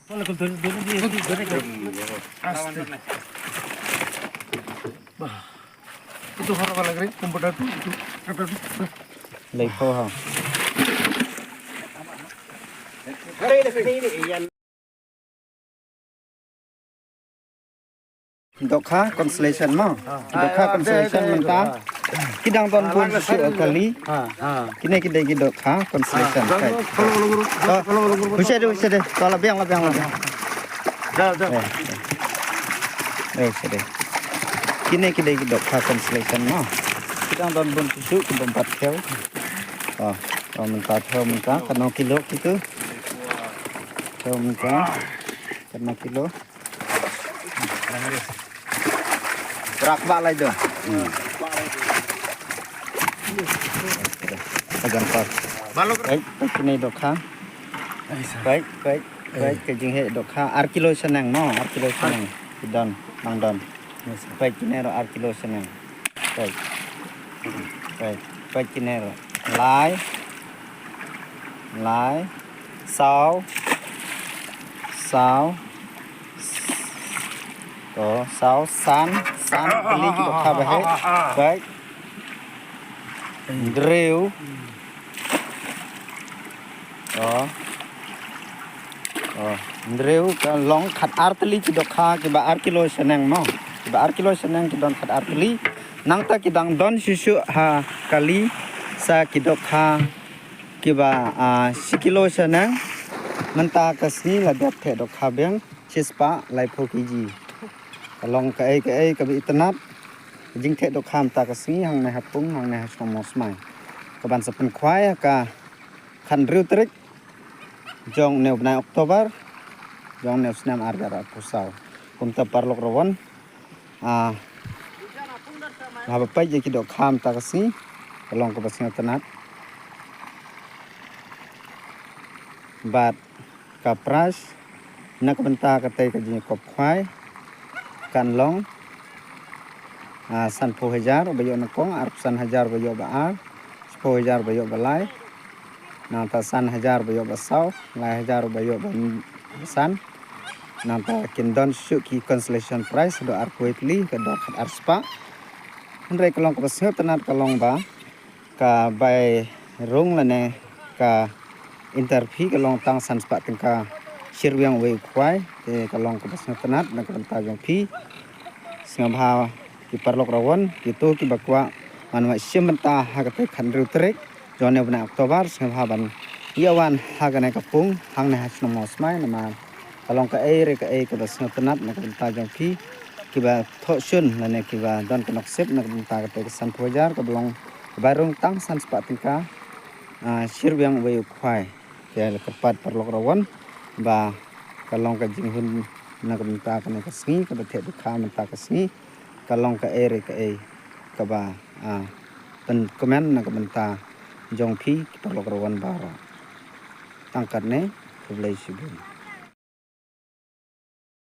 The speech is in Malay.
Kalau kalau dulu dia itu harap lagi komputer itu Lepo ha. Dokha constellation ma. Dokha constellation mentah. Kidang ton pun susu kali. Kini kita kita dokha constellation. Bisa deh. Kalau lebih. Sudah. Kini kita kita dokha constellation ma. Kidang ton pun susu kita 4 kilo. Mentah kena kilo gitu. Mentah kena kilo. Berak bak lah itu. Pegang pas. Baik, ini dokha. Baik. Kejing he dokha. Arkilo senang no, arkilo senang. Don, bang don. Baik ini ro arkilo senang. Baik ini ro. Lai. Sao. Sao san kali kita khabahe. Baik. Drill. Drill ka long khat artli kita kha ke ba arkilo senang no. Ba arkilo senang kita don khat artli. Nang ta kidang don susu ha kali sa kita kha ke ba 10 kilo senang. Mentah kasni ladap the dok kha beng chispa lai pho kiji. Kalong ka ai ka bi itnat jing the dok kham ta kasni hang na hapung hang na somos mai ka ban sapen khwai ka khan riu trik jong neu na Oktober jong neu snam arjara pusau kumta parlok rawon ha ba pai je ki dok kham ta kasni kalong ka basing tanat bat kapras nak benta katai kaji kop khwai kan long san pho hajar bayo nakong arp san hajar bayo baar pho hajar bayo balai nanta san hajar bayo basau lai hajar bayo san nanta kindon syuki constellation price do ar quickly ke do khat arspa andre kalong ka basyo tanat kalong ba ka bai rung lane ka interview kalong tang san spa tingka sirwiang we khwai te kalong ka basna tanat na kanta jong phi singabha ki parlok rawon kitu ki bakwa manwa simenta ha ka te khan ru trek jone bna Oktober singabha ban yawan ha ka na kapung hang na hasno mosmai na ma kalong ka e ka basna tanat na kanta jong phi ki ba tho sun na ne ki ba don kanok sep na kanta ka te san phojar ka blong barung tang san spa tingka sirwiang we khwai ke kepat perlok rawan ba kalong ka jinghun na kamta ka na kasni ka bethe dikha menta kasni kalong ka ere ka ba pen komen na kamta jong phi perlok rawan bara tangkat ne kublai sibun